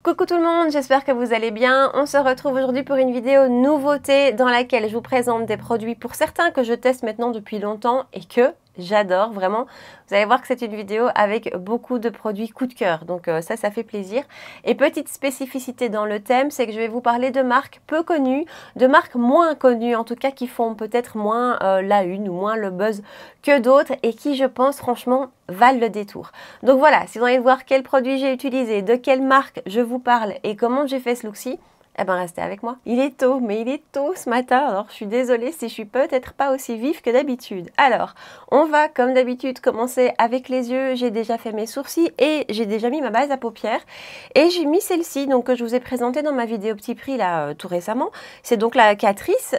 Coucou tout le monde, j'espère que vous allez bien. On se retrouve aujourd'hui pour une vidéo nouveauté dans laquelle je vous présente des produits pour certains que je teste maintenant depuis longtemps et que j'adore vraiment. Vous allez voir que c'est une vidéo avec beaucoup de produits coup de cœur, donc ça fait plaisir. Et petite spécificité dans le thème, c'est que je vais vous parler de marques peu connues, de marques moins connues en tout cas, qui font peut-être moins la une ou moins le buzz que d'autres et qui, je pense franchement, valent le détour. Donc voilà, si vous voulez voir quels produits j'ai utilisé, de quelle marque je vous parle et comment j'ai fait ce look-ci, eh ben restez avec moi. Il est tôt, mais il est tôt ce matin, alors je suis désolée si je suis peut-être pas aussi vive que d'habitude. Alors, on va comme d'habitude commencer avec les yeux. J'ai déjà fait mes sourcils et j'ai déjà mis ma base à paupières. Et j'ai mis celle-ci, donc que je vous ai présentée dans ma vidéo petit prix là tout récemment. C'est donc la Catrice.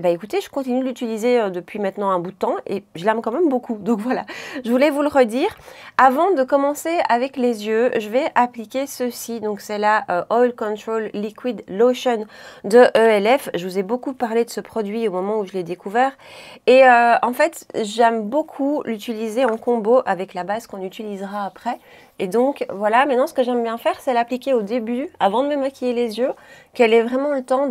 Écoutez, je continue de l'utiliser depuis maintenant un bout de temps et je l'aime quand même beaucoup. Donc voilà, je voulais vous le redire. Avant de commencer avec les yeux, je vais appliquer ceci. Donc c'est la Oil Control Liquid Lotion de ELF. Je vous ai beaucoup parlé de ce produit au moment où je l'ai découvert. Et en fait, j'aime beaucoup l'utiliser en combo avec la base qu'on utilisera après. Et donc voilà, maintenant ce que j'aime bien faire, c'est l'appliquer au début, avant de me maquiller les yeux, qu'elle ait vraiment le temps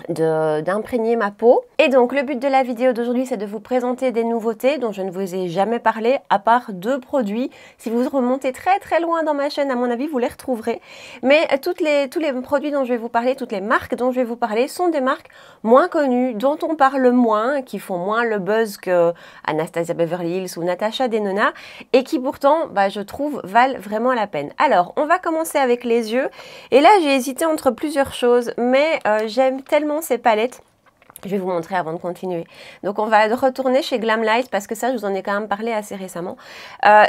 d'imprégner ma peau. Et donc le but de la vidéo d'aujourd'hui, c'est de vous présenter des nouveautés dont je ne vous ai jamais parlé, à part deux produits. Si vous remontez très loin dans ma chaîne, à mon avis, vous les retrouverez. Mais tous les produits dont je vais vous parler, toutes les marques dont je vais vous parler, sont des marques moins connues, dont on parle moins, qui font moins le buzz que Anastasia Beverly Hills ou Natasha Denona, et qui pourtant, je trouve, valent vraiment la peine. Alors, on va commencer avec les yeux. Et là, j'ai hésité entre plusieurs choses, mais j'aime tellement ces palettes. Je vais vous montrer avant de continuer. Donc on va retourner chez Glamlite parce que ça, je vous en ai quand même parlé assez récemment.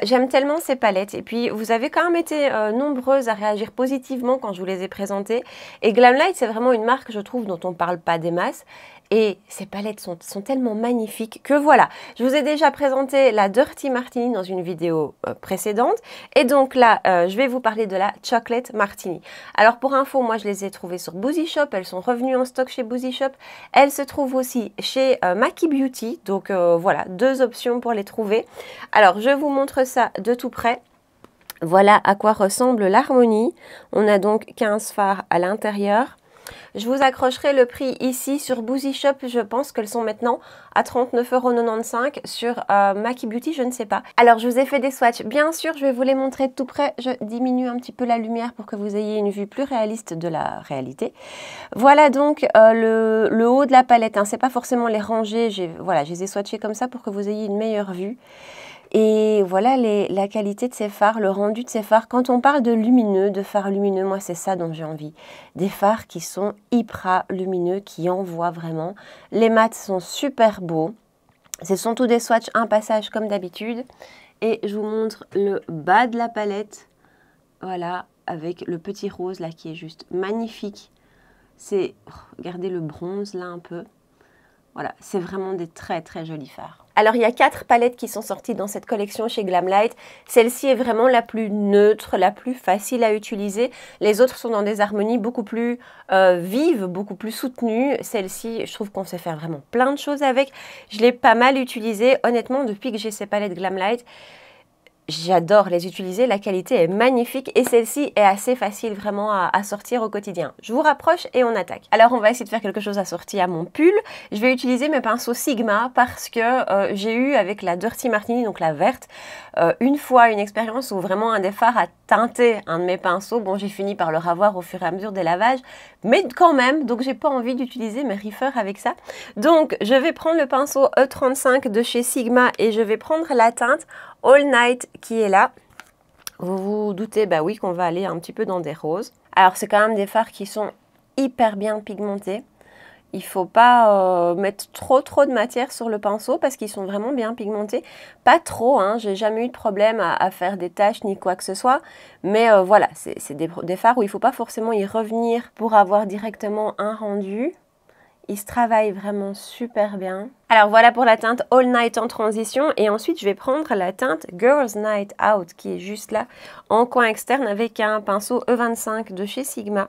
J'aime tellement ces palettes. Et puis, vous avez quand même été nombreuses à réagir positivement quand je vous les ai présentées. Et Glamlite, c'est vraiment une marque, je trouve, dont on ne parle pas des masses. Et ces palettes sont tellement magnifiques que voilà. Je vous ai déjà présenté la Dirty Martini dans une vidéo précédente. Et donc là, je vais vous parler de la Chocolate Martini. Alors pour info, moi je les ai trouvées sur Boozy Shop. Elles sont revenues en stock chez Boozy Shop. Elles se trouvent aussi chez Maki Beauty. Donc voilà, deux options pour les trouver. Alors je vous montre ça de tout près. Voilà à quoi ressemble l'harmonie. On a donc 15 fards à l'intérieur. Je vous accrocherai le prix ici sur Boozy Shop. Je pense qu'elles sont maintenant à 39,95 € sur Maki Beauty, je ne sais pas. Alors, je vous ai fait des swatchs. Bien sûr, je vais vous les montrer de tout près. Je diminue un petit peu la lumière pour que vous ayez une vue plus réaliste de la réalité. Voilà donc le haut de la palette. Hein. C'est pas forcément les rangées. Voilà, je les ai swatchés comme ça pour que vous ayez une meilleure vue. Et voilà la qualité de ces fards, le rendu de ces fards. Quand on parle de lumineux, de fards lumineux, moi c'est ça dont j'ai envie. Des fards qui sont hyper lumineux, qui envoient vraiment. Les mats sont super beaux. Ce sont tous des swatchs, un passage comme d'habitude. Et je vous montre le bas de la palette. Voilà, avec le petit rose là qui est juste magnifique. C'est, regardez le bronze là un peu. Voilà, c'est vraiment des très jolis fards. Alors, il y a 4 palettes qui sont sorties dans cette collection chez Glamlite. Celle-ci est vraiment la plus neutre, la plus facile à utiliser. Les autres sont dans des harmonies beaucoup plus vives, beaucoup plus soutenues. Celle-ci, je trouve qu'on sait faire vraiment plein de choses avec. Je l'ai pas mal utilisée. Honnêtement, depuis que j'ai ces palettes Glamlite, j'adore les utiliser, la qualité est magnifique et celle-ci est assez facile vraiment à sortir au quotidien. Je vous rapproche et on attaque. Alors on va essayer de faire quelque chose assorti à mon pull. Je vais utiliser mes pinceaux Sigma parce que j'ai eu avec la Dirty Martini, donc la verte, une fois une expérience où vraiment un des fards a teinté un de mes pinceaux. Bon, j'ai fini par le ravoir au fur et à mesure des lavages, mais quand même, donc j'ai pas envie d'utiliser mes reefers avec ça. Donc je vais prendre le pinceau E35 de chez Sigma et je vais prendre la teinte All Night qui est là. Vous vous doutez, bah oui, qu'on va aller un petit peu dans des roses. Alors, c'est quand même des fards qui sont hyper bien pigmentés. Il ne faut pas mettre trop de matière sur le pinceau parce qu'ils sont vraiment bien pigmentés. Pas trop, hein, j'ai jamais eu de problème à faire des taches ni quoi que ce soit. Mais voilà, c'est des fards où il ne faut pas forcément y revenir pour avoir directement un rendu. Il se travaille vraiment super bien. Alors voilà pour la teinte All Night en transition. Et ensuite, je vais prendre la teinte Girls Night Out qui est juste là en coin externe avec un pinceau E25 de chez Sigma.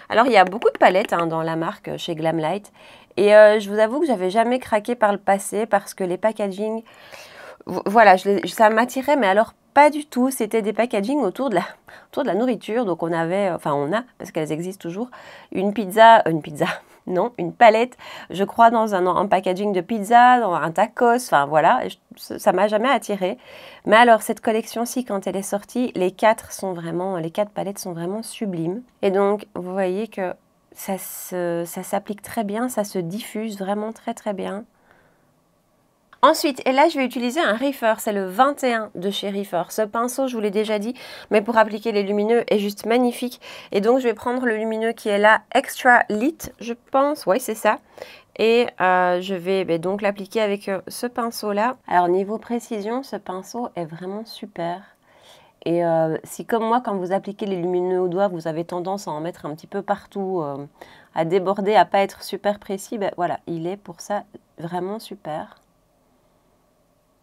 Alors, il y a beaucoup de palettes dans la marque chez Glamlite. Et je vous avoue que j'avais jamais craqué par le passé parce que les packaging, voilà, ça m'attirait, mais alors pas du tout. C'était des packagings autour de la nourriture. Donc on avait, enfin on a, parce qu'elles existent toujours, une palette, je crois, dans un packaging de pizza, dans un tacos, enfin voilà, ça m'a jamais attiré. Mais alors cette collection-ci, quand elle est sortie, les quatre palettes sont vraiment sublimes. Et donc vous voyez que ça s'applique très bien, ça se diffuse vraiment très très bien. Ensuite, et là je vais utiliser un Reefer, c'est le 21 de chez Reefer. Ce pinceau, je vous l'ai déjà dit, mais pour appliquer les lumineux est juste magnifique. Et donc je vais prendre le lumineux qui est là, Extra Lit, je pense, oui c'est ça. Et je vais donc l'appliquer avec ce pinceau-là. Alors niveau précision, ce pinceau est vraiment super. Et si comme moi, quand vous appliquez les lumineux au doigt, vous avez tendance à en mettre un petit peu partout, à déborder, à pas être super précis, ben voilà, il est pour ça vraiment super.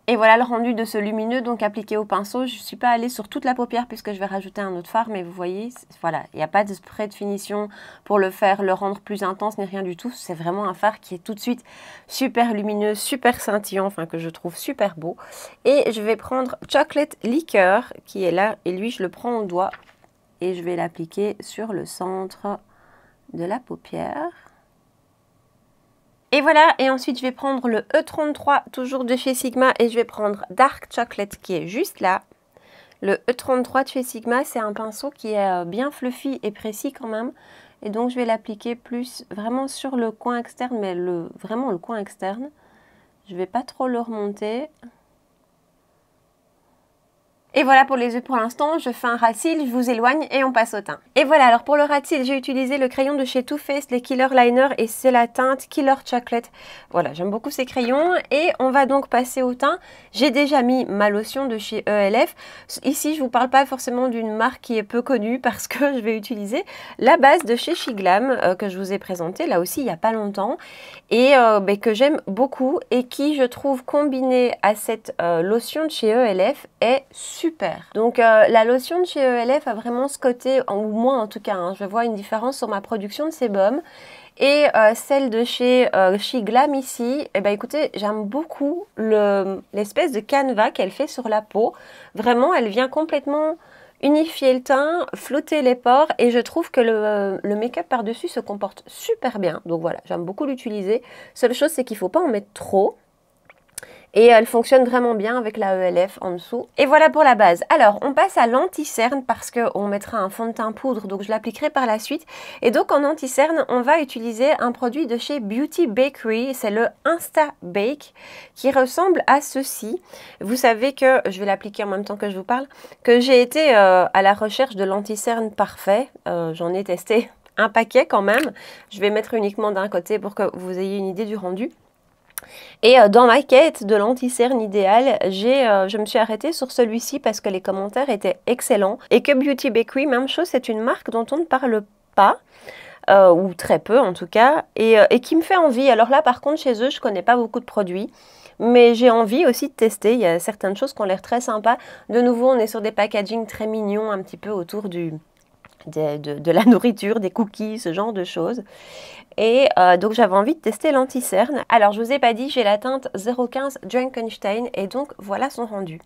Et voilà le rendu de ce lumineux donc appliqué au pinceau. Je ne suis pas allée sur toute la paupière puisque je vais rajouter un autre fard, mais vous voyez, voilà, il n'y a pas de spray de finition pour le rendre plus intense ni rien du tout. C'est vraiment un fard qui est tout de suite super lumineux, super scintillant, enfin que je trouve super beau. Et je vais prendre Chocolate Liqueur qui est là et lui je le prends au doigt et je vais l'appliquer sur le centre de la paupière. Et voilà, et ensuite je vais prendre le E33, toujours de chez Sigma, et je vais prendre Dark Chocolate qui est juste là. Le E33 de chez Sigma, c'est un pinceau qui est bien fluffy et précis quand même. Et donc je vais l'appliquer plus vraiment sur le coin externe, mais vraiment le coin externe. Je ne vais pas trop le remonter. Et voilà pour les yeux pour l'instant, je fais un ras de cils, je vous éloigne et on passe au teint. Et voilà, alors pour le ras de cils, j'ai utilisé le crayon de chez Too Faced, les Killer Liner, et c'est la teinte Killer Chocolate. Voilà, j'aime beaucoup ces crayons et on va donc passer au teint. J'ai déjà mis ma lotion de chez ELF. Ici, je ne vous parle pas forcément d'une marque qui est peu connue parce que je vais utiliser la base de chez Shiglam que je vous ai présentée là aussi il n'y a pas longtemps et que j'aime beaucoup et qui, je trouve, combinée à cette lotion de chez ELF est super. Donc la lotion de chez ELF a vraiment ce côté, ou moi en tout cas, hein, je vois une différence sur ma production de sébum. Et celle de chez Shiglam ici, eh ben, écoutez, j'aime beaucoup l'espèce de canevas qu'elle fait sur la peau. Vraiment, elle vient complètement unifier le teint, flotter les pores et je trouve que le make-up par-dessus se comporte super bien. Donc voilà, j'aime beaucoup l'utiliser. Seule chose, c'est qu'il ne faut pas en mettre trop. Et elle fonctionne vraiment bien avec la ELF en dessous. Et voilà pour la base. Alors, on passe à l'anti-cerne parce qu'on mettra un fond de teint poudre, donc je l'appliquerai par la suite. Et donc, en anti-cerne, on va utiliser un produit de chez Beauty Bakery. C'est le Insta Bake qui ressemble à ceci. Vous savez que, je vais l'appliquer en même temps que je vous parle, que j'ai été à la recherche de l'anti-cerne parfait. J'en ai testé un paquet quand même. Je vais mettre uniquement d'un côté pour que vous ayez une idée du rendu. Et dans ma quête de l'anti-cerne idéal, je me suis arrêtée sur celui-ci parce que les commentaires étaient excellents. Et que Beauty Bakery, même chose, c'est une marque dont on ne parle pas, ou très peu en tout cas, et qui me fait envie. Alors là, par contre, chez eux, je ne connais pas beaucoup de produits. Mais j'ai envie aussi de tester, il y a certaines choses qui ont l'air très sympas. De nouveau, on est sur des packagings très mignons, un petit peu autour de la nourriture, des cookies, ce genre de choses. Et donc j'avais envie de tester l'anti-cerne. Alors je vous ai pas dit, j'ai la teinte 015 Frankenstein et donc voilà son rendu.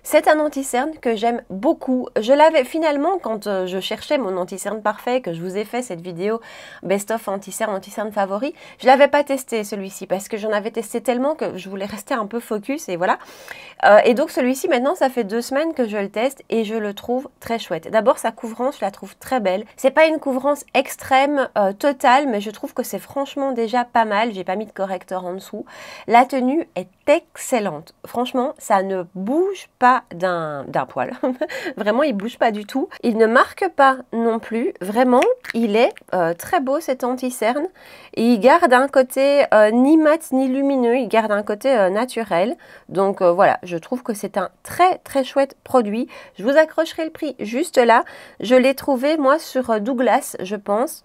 C'est un anti-cerne que j'aime beaucoup. Je l'avais finalement quand je cherchais mon anti-cerne parfait, que je vous ai fait cette vidéo best of anti-cerne favori, je l'avais pas testé celui-ci parce que j'en avais testé tellement que je voulais rester un peu focus et voilà. Et donc celui-ci maintenant ça fait 2 semaines que je le teste et je le trouve très chouette. D'abord sa couvrance, je la trouve très belle. C'est pas une couvrance extrême totale, mais je trouve que c'est franchement déjà pas mal. J'ai pas mis de correcteur en dessous. La tenue est excellente. Franchement, ça ne bouge pas d'un poil. Vraiment, il bouge pas du tout. Il ne marque pas non plus. Vraiment, il est très beau cet anti-cerne. Et il garde un côté ni mat ni lumineux. Il garde un côté naturel. Donc voilà, je trouve que c'est un très très chouette produit. Je vous accrocherai le prix juste là. Je l'ai trouvé moi sur Douglas, je pense.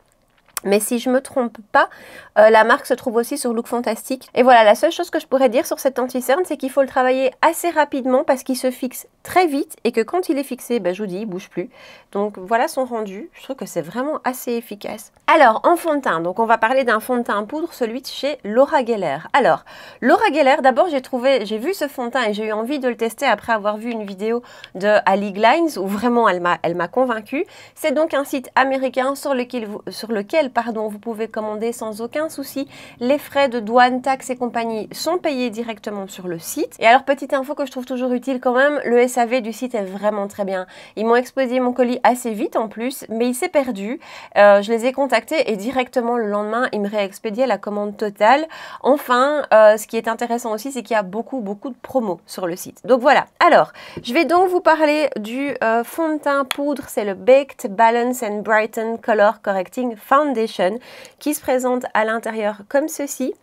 Mais si je ne me trompe pas, la marque se trouve aussi sur Look Fantastic. Et voilà, la seule chose que je pourrais dire sur cet anti-cerne, c'est qu'il faut le travailler assez rapidement parce qu'il se fixe très vite et que quand il est fixé, je vous dis, il bouge plus. Donc voilà son rendu, je trouve que c'est vraiment assez efficace. Alors en fond de teint, donc on va parler d'un fond de teint poudre, celui de chez Laura Geller. Alors Laura Geller, d'abord j'ai vu ce fond de teint et j'ai eu envie de le tester après avoir vu une vidéo de Ali Glines où vraiment elle m'a convaincue. C'est donc un site américain sur lequel vous pouvez commander sans aucun souci. Les frais de douane, taxes et compagnie sont payés directement sur le site. Et alors petite info que je trouve toujours utile quand même, le SAV du site est vraiment très bien. Ils m'ont expédié mon colis assez vite en plus, mais il s'est perdu. Je les ai contactés et directement le lendemain, ils me réexpédiaient la commande totale. Enfin, ce qui est intéressant aussi, c'est qu'il y a beaucoup de promos sur le site. Donc voilà. Alors, je vais donc vous parler du fond de teint poudre, c'est le Baked Balance and Brighten Color Correcting Foundation qui se présente à l'intérieur comme ceci.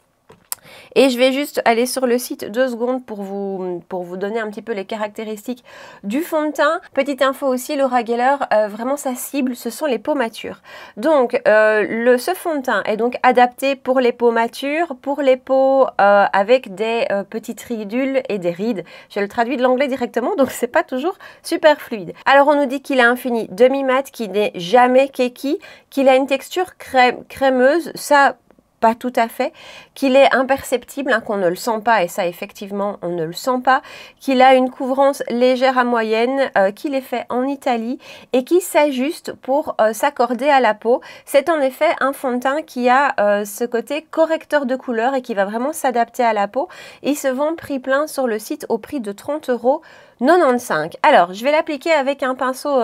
Et je vais juste aller sur le site 2 secondes pour vous donner un petit peu les caractéristiques du fond de teint. Petite info aussi, Laura Geller, vraiment sa cible, ce sont les peaux matures. Donc, ce fond de teint est donc adapté pour les peaux matures, pour les peaux avec des petites ridules et des rides. Je le traduis de l'anglais directement, donc c'est pas toujours super fluide. Alors, on nous dit qu'il a un fini demi-mat, qui n'est jamais cakey, qu'il a une texture crémeuse, ça pas tout à fait, qu'il est imperceptible, qu'on ne le sent pas, et ça effectivement on ne le sent pas, qu'il a une couvrance légère à moyenne, qu'il est fait en Italie et qui s'ajuste pour s'accorder à la peau. C'est en effet un fond de teint qui a ce côté correcteur de couleur et qui va vraiment s'adapter à la peau. Il se vend prix plein sur le site au prix de 30,95 €. Alors je vais l'appliquer avec un pinceau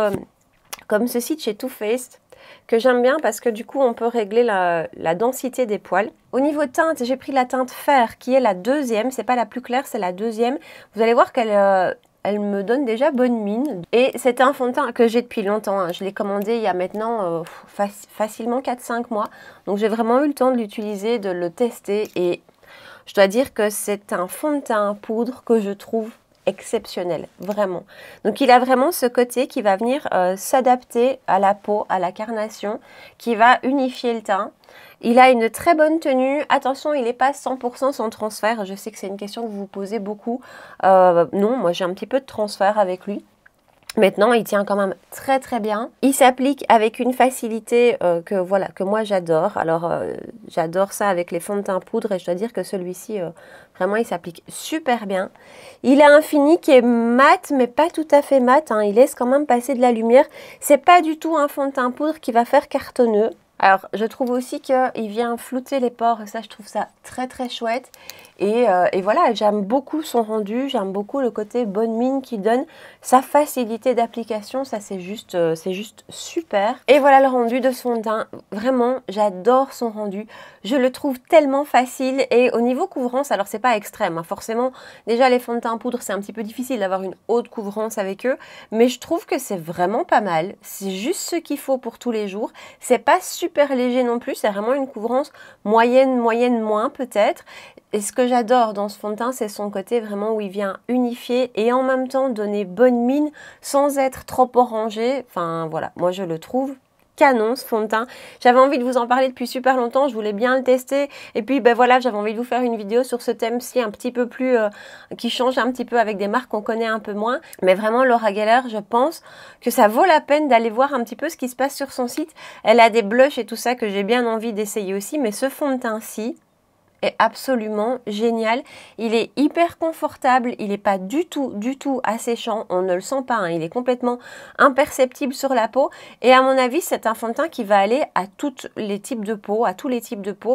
comme ceci de chez Too Faced, que j'aime bien parce que du coup on peut régler la densité des poils. Au niveau teinte, j'ai pris la teinte fer qui est la deuxième, c'est pas la plus claire, c'est la deuxième. Vous allez voir qu'elle elle me donne déjà bonne mine. Et c'est un fond de teint que j'ai depuis longtemps, hein. Je l'ai commandé il y a maintenant facilement 4-5 mois. Donc j'ai vraiment eu le temps de l'utiliser, de le tester et je dois dire que c'est un fond de teint poudre que je trouve exceptionnel, vraiment. Donc il a vraiment ce côté qui va venir s'adapter à la peau, à la carnation, qui va unifier le teint. Il a une très bonne tenue. Attention, il n'est pas 100% sans transfert. Je sais que c'est une question que vous vous posez beaucoup. Non, moi j'ai un petit peu de transfert avec lui. Maintenant, il tient quand même très bien. Il s'applique avec une facilité que moi j'adore. Alors, j'adore ça avec les fonds de teint poudre et je dois dire que celui-ci, vraiment, il s'applique super bien. Il a un fini qui est mat, mais pas tout à fait mat, hein. Il laisse quand même passer de la lumière. C'est pas du tout un fond de teint poudre qui va faire cartonneux. Alors, je trouve aussi qu'il vient flouter les pores, et ça, je trouve ça très chouette. Et voilà, j'aime beaucoup son rendu, j'aime beaucoup le côté bonne mine qu'il donne, sa facilité d'application, ça c'est juste super. Et voilà le rendu de son teint, vraiment, j'adore son rendu. Je le trouve tellement facile et au niveau couvrance, alors c'est pas extrême, hein, forcément, déjà les fonds de teint poudre, c'est un petit peu difficile d'avoir une haute couvrance avec eux, mais je trouve que c'est vraiment pas mal. C'est juste ce qu'il faut pour tous les jours, c'est pas super léger non plus, c'est vraiment une couvrance moyenne moins peut-être. Et ce que j'adore dans ce fond de teint, c'est son côté vraiment où il vient unifier et en même temps donner bonne mine sans être trop orangé. Enfin voilà, moi je le trouve canon ce fond de teint. J'avais envie de vous en parler depuis super longtemps, je voulais bien le tester et puis voilà, j'avais envie de vous faire une vidéo sur ce thème-ci un petit peu plus qui change un petit peu avec des marques qu'on connaît un peu moins. Mais vraiment Laura Geller, je pense que ça vaut la peine d'aller voir un petit peu ce qui se passe sur son site. Elle a des blushs et tout ça que j'ai bien envie d'essayer aussi, mais ce fond de teint-ci est absolument génial. Il est hyper confortable, il n'est pas du tout asséchant, on ne le sent pas, hein. Il est complètement imperceptible sur la peau et à mon avis c'est un fond de teint qui va aller à tous les types de peau,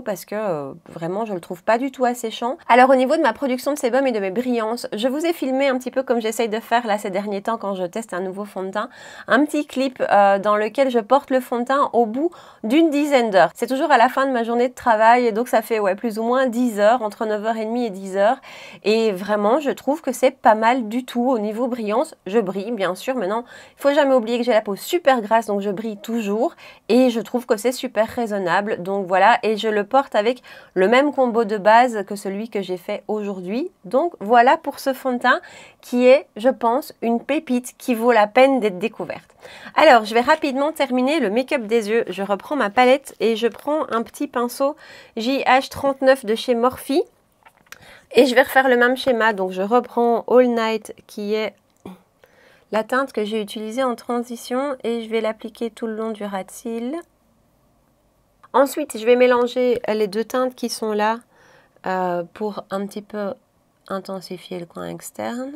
parce que vraiment je le trouve pas du tout asséchant. Alors au niveau de ma production de sébum et de mes brillances, je vous ai filmé un petit peu comme j'essaye de faire là ces derniers temps quand je teste un nouveau fond de teint, un petit clip dans lequel je porte le fond de teint au bout d'une dizaine d'heures. C'est toujours à la fin de ma journée de travail et donc ça fait plus ou moins 10 heures, entre 9h30 et 10h. Et vraiment, je trouve que c'est pas mal du tout au niveau brillance. Je brille, bien sûr. Maintenant, il faut jamais oublier que j'ai la peau super grasse, donc je brille toujours. Et je trouve que c'est super raisonnable. Donc voilà, et je le porte avec le même combo de base que celui que j'ai fait aujourd'hui. Donc voilà pour ce fond de teint qui est, je pense, une pépite qui vaut la peine d'être découverte. Alors, je vais rapidement terminer le make-up des yeux. Je reprends ma palette et je prends un petit pinceau JH39 de chez Morphe et je vais refaire le même schéma. Donc je reprends All Night qui est la teinte que j'ai utilisée en transition et je vais l'appliquer tout le long du ras de cils. Ensuite, je vais mélanger les deux teintes qui sont là pour un petit peu intensifier le coin externe.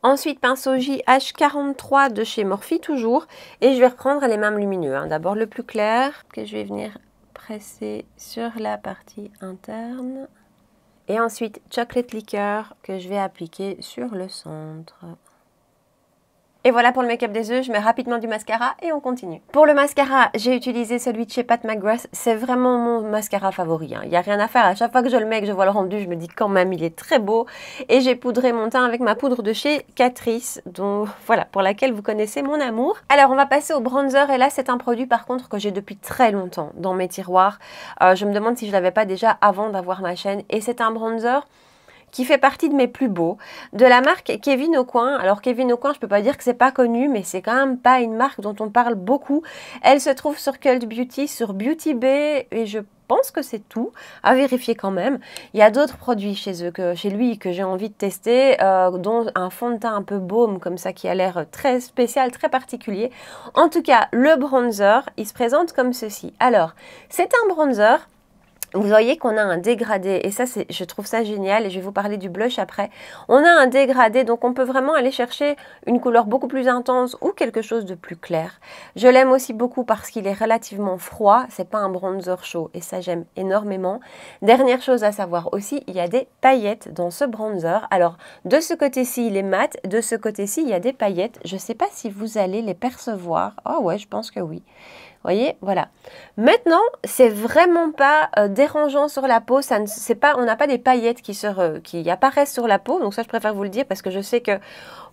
Ensuite, pinceau JH43 de chez Morphe toujours. Et je vais reprendre les mêmes lumineux. Hein. D'abord le plus clair que je vais venir presser sur la partie interne. Et ensuite, Chocolate Liqueur que je vais appliquer sur le centre. Et voilà pour le make-up des yeux, je mets rapidement du mascara et on continue. Pour le mascara, j'ai utilisé celui de chez Pat McGrath, c'est vraiment mon mascara favori. Hein. Il n'y a rien à faire, à chaque fois que je le mets et que je vois le rendu, je me dis quand même il est très beau. Et j'ai poudré mon teint avec ma poudre de chez Catrice, dont voilà, pour laquelle vous connaissez mon amour. Alors on va passer au bronzer et là c'est un produit par contre que j'ai depuis très longtemps dans mes tiroirs. Je me demande si je ne l'avais pas déjà avant d'avoir ma chaîne et c'est un bronzer qui fait partie de mes plus beaux, de la marque Kevyn Aucoin. Alors Kevyn Aucoin, je peux pas dire que c'est pas connu, mais c'est quand même pas une marque dont on parle beaucoup. Elle se trouve sur Cult Beauty, sur Beauty Bay, et je pense que c'est tout, à vérifier quand même. Il y a d'autres produits chez eux, chez lui, que j'ai envie de tester, dont un fond de teint un peu baume, comme ça, qui a l'air très spécial, très particulier. En tout cas, le bronzer, il se présente comme ceci. Alors, c'est un bronzer. Vous voyez qu'on a un dégradé et ça, je trouve ça génial et je vais vous parler du blush après. On a un dégradé, donc on peut vraiment aller chercher une couleur beaucoup plus intense ou quelque chose de plus clair. Je l'aime aussi beaucoup parce qu'il est relativement froid, c'est pas un bronzer chaud et ça j'aime énormément. Dernière chose à savoir aussi, il y a des paillettes dans ce bronzer. Alors de ce côté-ci il est mat, de ce côté-ci il y a des paillettes. Je sais pas si vous allez les percevoir. Oh ouais, je pense que oui. Voyez, voilà. Maintenant, c'est vraiment pas dérangeant sur la peau. On n'a pas des paillettes qui apparaissent sur la peau. Donc ça, je préfère vous le dire parce que je sais que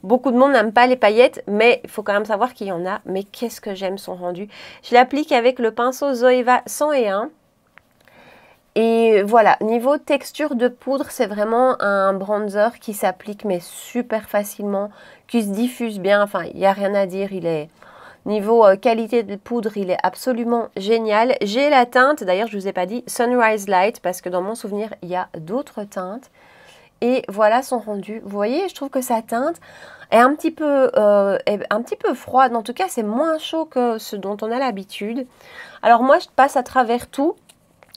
beaucoup de monde n'aime pas les paillettes, mais il faut quand même savoir qu'il y en a. Mais qu'est-ce que j'aime son rendu. Je l'applique avec le pinceau Zoeva 101. Et voilà, niveau texture de poudre, c'est vraiment un bronzer qui s'applique mais super facilement, qui se diffuse bien. Enfin, il n'y a rien à dire, il est... Niveau qualité de poudre, il est absolument génial. J'ai la teinte, d'ailleurs je ne vous ai pas dit, Sunrise Light, parce que dans mon souvenir, il y a d'autres teintes. Et voilà son rendu. Vous voyez, je trouve que sa teinte est un petit peu froide. En tout cas, c'est moins chaud que ce dont on a l'habitude. Alors moi, je passe à travers tout.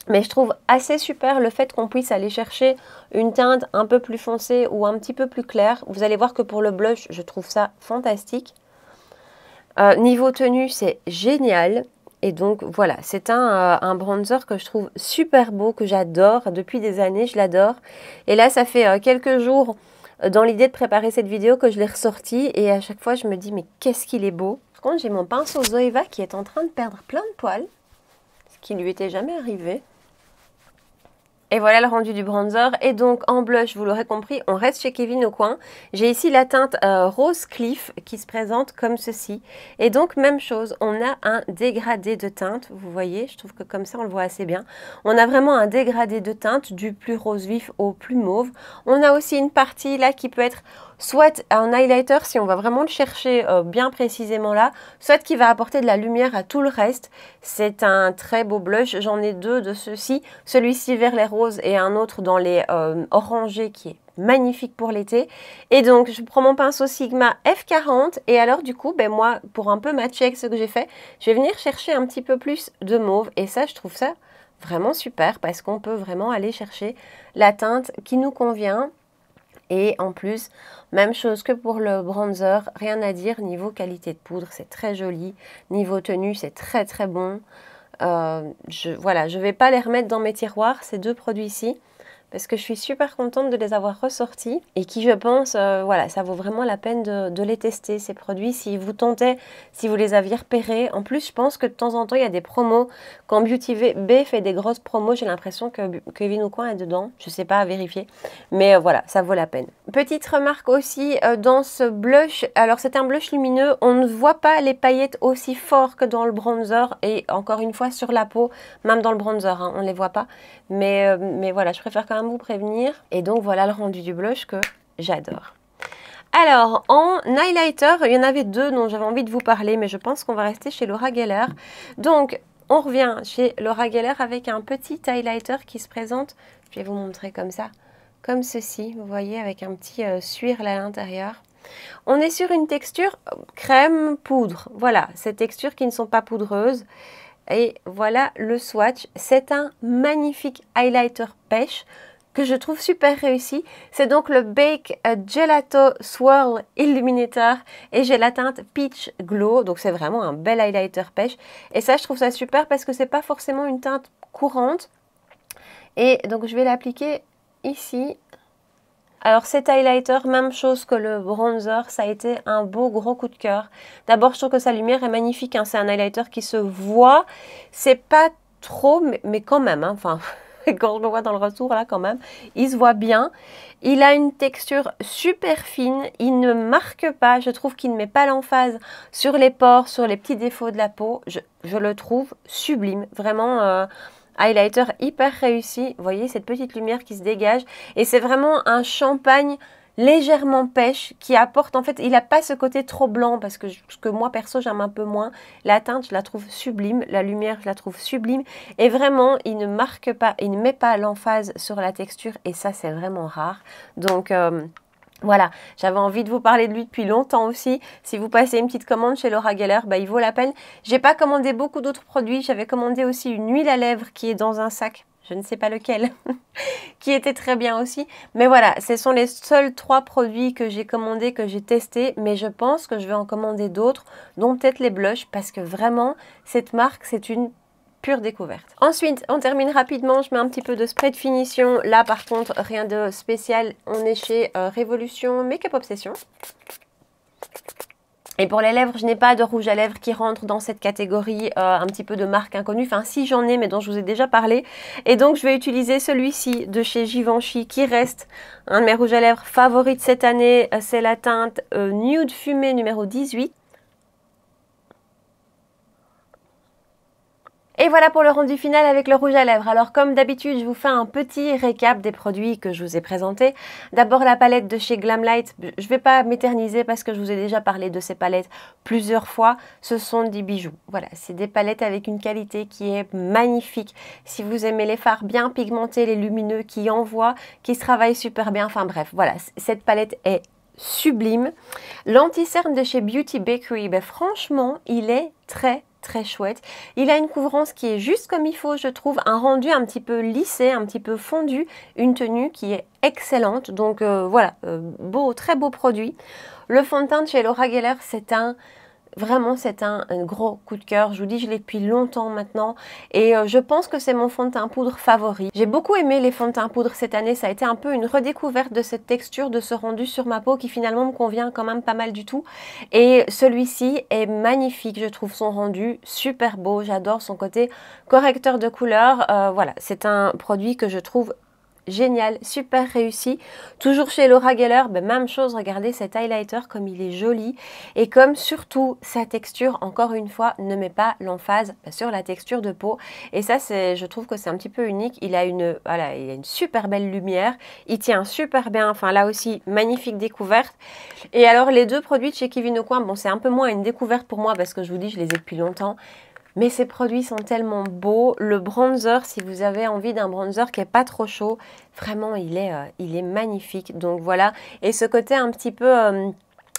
Mais je trouve assez super le fait qu'on puisse aller chercher une teinte un peu plus foncée ou un petit peu plus claire. Vous allez voir que pour le blush, je trouve ça fantastique. Niveau tenue, c'est génial. Et donc, voilà, c'est un bronzer que je trouve super beau, que j'adore. Depuis des années, je l'adore. Et là, ça fait quelques jours, dans l'idée de préparer cette vidéo, que je l'ai ressorti. Et à chaque fois, je me dis, mais qu'est-ce qu'il est beau. Par contre, j'ai mon pinceau Zoeva qui est en train de perdre plein de poils. Ce qui ne lui était jamais arrivé. Et voilà le rendu du bronzer. Et donc en blush, vous l'aurez compris, on reste chez Kevyn Aucoin. J'ai ici la teinte Rose Cliff qui se présente comme ceci. Et donc même chose, on a un dégradé de teinte. Vous voyez, je trouve que comme ça on le voit assez bien. On a vraiment un dégradé de teinte du plus rose vif au plus mauve. On a aussi une partie là qui peut être soit un highlighter si on va vraiment le chercher bien précisément là, soit qui va apporter de la lumière à tout le reste. C'est un très beau blush, j'en ai deux de ceux-ci, celui-ci vers les roses et un autre dans les orangés qui est magnifique pour l'été. Et donc je prends mon pinceau Sigma F40 et alors du coup, ben moi, pour un peu matcher avec ce que j'ai fait, je vais venir chercher un petit peu plus de mauve et ça, je trouve ça vraiment super parce qu'on peut vraiment aller chercher la teinte qui nous convient. Et en plus, même chose que pour le bronzer, rien à dire, niveau qualité de poudre, c'est très joli. Niveau tenue, c'est très très bon. Voilà, je ne vais pas les remettre dans mes tiroirs, ces deux produits-ci, parce que je suis super contente de les avoir ressortis et qui, je pense, voilà, ça vaut vraiment la peine de les tester, ces produits, si vous tentez, si vous les aviez repérés. En plus, je pense que de temps en temps, il y a des promos. Quand Beauty Bay fait des grosses promos, j'ai l'impression que Kevyn Aucoin est dedans. Je ne sais pas, à vérifier. Mais voilà, ça vaut la peine. Petite remarque aussi dans ce blush. Alors, c'est un blush lumineux. On ne voit pas les paillettes aussi fort que dans le bronzer. Et encore une fois, sur la peau, même dans le bronzer, hein, on ne les voit pas. Mais voilà, je préfère quand même vous prévenir. Et donc, voilà le rendu du blush que j'adore. Alors, en highlighter, il y en avait deux dont j'avais envie de vous parler, mais je pense qu'on va rester chez Laura Geller. Donc, on revient chez Laura Geller avec un petit highlighter qui se présente, je vais vous montrer comme ça, comme ceci, vous voyez, avec un petit swirl à l'intérieur. On est sur une texture crème poudre. Voilà, ces textures qui ne sont pas poudreuses. Et voilà le swatch. C'est un magnifique highlighter pêche que je trouve super réussi. C'est donc le Bake Gelato Swirl Illuminator et j'ai la teinte Peach Glow. Donc c'est vraiment un bel highlighter pêche. Et ça, je trouve ça super parce que c'est pas forcément une teinte courante. Et donc je vais l'appliquer ici. Alors cet highlighter, même chose que le bronzer, ça a été un beau gros coup de cœur. D'abord, je trouve que sa lumière est magnifique, hein. C'est un highlighter qui se voit. C'est pas trop, mais quand même, hein. Enfin, quand je me vois dans le retour, là, quand même, il se voit bien. Il a une texture super fine. Il ne marque pas. Je trouve qu'il ne met pas l'emphase sur les pores, sur les petits défauts de la peau. Je le trouve sublime. Vraiment... highlighter hyper réussi, vous voyez cette petite lumière qui se dégage et c'est vraiment un champagne légèrement pêche qui apporte, en fait il n'a pas ce côté trop blanc parce que moi perso j'aime un peu moins. La teinte je la trouve sublime, la lumière je la trouve sublime et vraiment il ne marque pas, il ne met pas l'emphase sur la texture et ça c'est vraiment rare. Donc voilà, j'avais envie de vous parler de lui depuis longtemps aussi. Si vous passez une petite commande chez Laura Geller, bah, il vaut la peine. J'ai pas commandé beaucoup d'autres produits. J'avais commandé aussi une huile à lèvres qui est dans un sac. Je ne sais pas lequel, qui était très bien aussi. Mais voilà, ce sont les seuls 3 produits que j'ai commandés, que j'ai testés. Mais je pense que je vais en commander d'autres, dont peut-être les blushs, parce que vraiment, cette marque, c'est une pure découverte. Ensuite, on termine rapidement, je mets un petit peu de spray de finition. Là, par contre, rien de spécial. On est chez Révolution Make-up Obsession. Et pour les lèvres, je n'ai pas de rouge à lèvres qui rentre dans cette catégorie un petit peu de marque inconnue. Enfin, si j'en ai, mais dont je vous ai déjà parlé. Et donc, je vais utiliser celui-ci de chez Givenchy qui reste un de mes rouges à lèvres favoris de cette année. C'est la teinte Nude Fumée numéro 18. Et voilà pour le rendu final avec le rouge à lèvres. Alors comme d'habitude, je vous fais un petit récap des produits que je vous ai présentés. D'abord la palette de chez Glamlight. Je ne vais pas m'éterniser parce que je vous ai déjà parlé de ces palettes plusieurs fois. Ce sont des bijoux. Voilà, c'est des palettes avec une qualité qui est magnifique. Si vous aimez les fards bien pigmentés, les lumineux qui envoient, qui se travaillent super bien. Enfin bref, voilà, cette palette est sublime. L'anti-cerne de chez Beauty Bakery, ben, franchement, il est très chouette. Il a une couvrance qui est juste comme il faut, je trouve, un rendu un petit peu lissé, un petit peu fondu, une tenue qui est excellente. Donc voilà, très beau produit. Le fond de teint de chez Laura Geller, c'est un gros coup de cœur. Je vous dis, je l'ai depuis longtemps maintenant et je pense que c'est mon fond de teint poudre favori. J'ai beaucoup aimé les fonds de teint poudre cette année. Ça a été un peu une redécouverte de cette texture, de ce rendu sur ma peau qui finalement me convient quand même pas mal du tout. Et celui-ci est magnifique. Je trouve son rendu super beau. J'adore son côté correcteur de couleur. Voilà, c'est un produit que je trouve génial, super réussi. Toujours chez Laura Geller, ben même chose, regardez cet highlighter comme il est joli et comme surtout sa texture, encore une fois, ne met pas l'emphase sur la texture de peau. Et ça, je trouve que c'est un petit peu unique. Il a une super belle lumière, il tient super bien, enfin là aussi, magnifique découverte. Et alors les deux produits de chez Kevyn Aucoin, bon c'est un peu moins une découverte pour moi parce que je vous dis, je les ai depuis longtemps. Mais ces produits sont tellement beaux. Le bronzer, si vous avez envie d'un bronzer qui n'est pas trop chaud, vraiment, il est magnifique. Donc voilà. Et ce côté un petit peu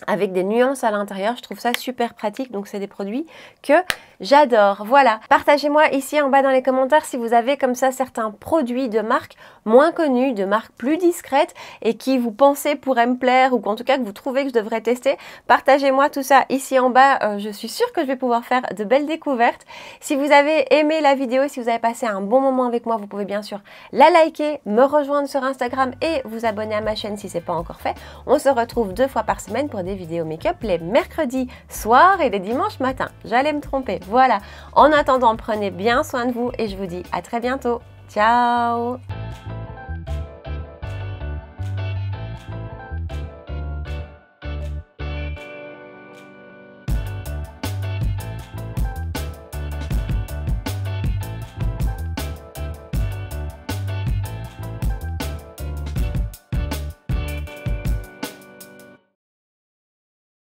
avec des nuances à l'intérieur, je trouve ça super pratique. Donc c'est des produits que j'adore. Voilà. Partagez-moi ici en bas dans les commentaires si vous avez comme ça certains produits de marques moins connues, de marques plus discrètes et qui vous pensez pourraient me plaire ou qu'en tout cas que vous trouvez que je devrais tester. Partagez-moi tout ça ici en bas. Je suis sûre que je vais pouvoir faire de belles découvertes. Si vous avez aimé la vidéo, si vous avez passé un bon moment avec moi, vous pouvez bien sûr la liker, me rejoindre sur Instagram et vous abonner à ma chaîne si ce n'est pas encore fait. On se retrouve 2 fois par semaine pour des vidéos make-up les mercredis soirs et les dimanches matins. J'allais me tromper. Voilà. En attendant, prenez bien soin de vous et je vous dis à très bientôt. Ciao!